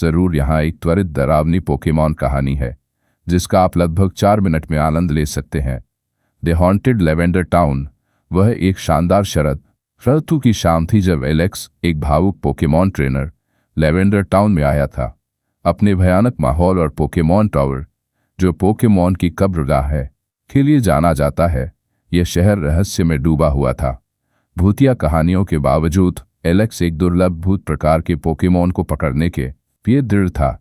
जरूर यहाँ एक त्वरित डरावनी पोकेमॉन कहानी है जिसका आप लगभग 4 मिनट में आनंद ले सकते हैं। The haunted lavender town. वह एक शानदार शरद ऋतु की शाम थी जब एलेक्स, एक भावुक पोकेमॉन ट्रेनर, लेवेंडर टाउन में आया था। अपने भयानक माहौल और पोकेमॉन टावर, जो पोकेमॉन की कब्रगाह है, के लिए जाना जाता है, यह शहर रहस्य में डूबा हुआ था। भूतिया कहानियों के बावजूद एलेक्स एक दुर्लभ भूत प्रकार के पोकेमॉन को पकड़ने के लिए दृढ़ था।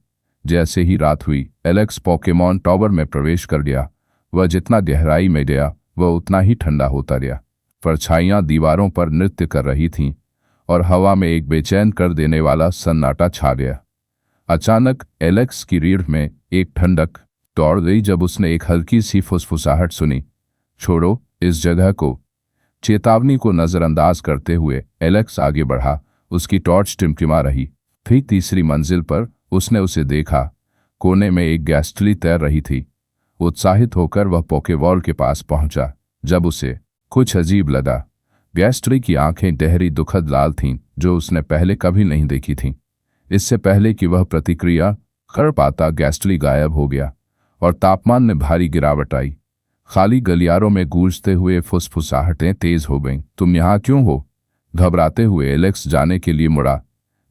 जैसे ही रात हुई, एलेक्स पोकेमॉन टावर में प्रवेश कर गया। वह जितना गहराई में गया, वह उतना ही ठंडा होता गया। परछाइयां दीवारों पर नृत्य कर रही थीं और हवा में एक बेचैन कर देने वाला सन्नाटा छा गया। अचानक एलेक्स की रीढ़ में एक ठंडक दौड़ गई जब उसने एक हल्की सी फुसफुसाहट सुनी। छोड़ो इस जगह को। चेतावनी को नजरअंदाज करते हुए एलेक्स आगे बढ़ा। उसकी टॉर्च टिमटिमा रही। फिर तीसरी मंजिल पर उसने उसे देखा। कोने में एक गैस्टली तैर रही थी। उत्साहित होकर वह पोकेबॉल के पास पहुंचा जब उसे कुछ अजीब लगा। गैस्ट्री की आंखें गहरी दुखद लाल थीं, जो उसने पहले कभी नहीं देखी थीं। इससे पहले कि वह प्रतिक्रिया कर पाता, गैस्ट्री गायब हो गया और तापमान में भारी गिरावट आई। खाली गलियारों में गूंजते हुए फुसफुसाहटें तेज हो गईं। तुम यहाँ क्यों हो? घबराते हुए एलेक्स जाने के लिए मुड़ा,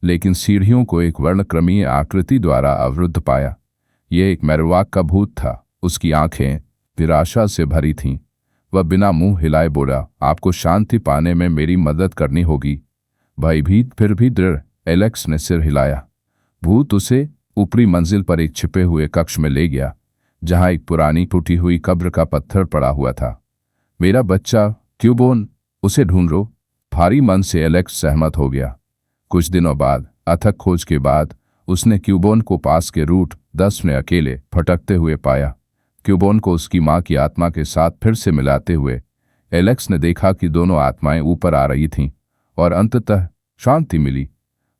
लेकिन सीढ़ियों को एक वर्णक्रमीय आकृति द्वारा अवरुद्ध पाया। यह एक मेरवाक का भूत था। उसकी आंखें निराशा से भरी थीं। वह बिना मुंह हिलाए बोला, आपको शांति पाने में मेरी मदद करनी होगी। भयभीत फिर भी दृढ़, एलेक्स ने सिर हिलाया। भूत उसे ऊपरी मंजिल पर एक छिपे हुए कक्ष में ले गया, जहां एक पुरानी टूटी हुई कब्र का पत्थर पड़ा हुआ था। मेरा बच्चा क्यूबोन, उसे ढूंढो। भारी मन से एलेक्स सहमत हो गया। कुछ दिनों बाद, अथक खोज के बाद, उसने क्यूबोन को पास के रूट 10 में अकेले भटकते हुए पाया। क्यूबोन को उसकी मां की आत्मा के साथ फिर से मिलाते हुए एलेक्स ने देखा कि दोनों आत्माएं ऊपर आ रही थीं और अंततः शांति मिली।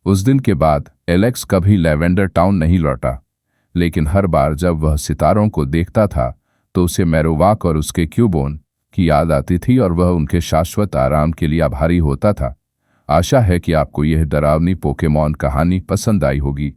उस दिन के बाद एलेक्स कभी लेवेंडर टाउन नहीं लौटा, लेकिन हर बार जब वह सितारों को देखता था तो उसे मेरोवाक और उसके क्यूबोन की याद आती थी और वह उनके शाश्वत आराम के लिए आभारी होता था। आशा है कि आपको यह डरावनी पोकेमॉन कहानी पसंद आई होगी।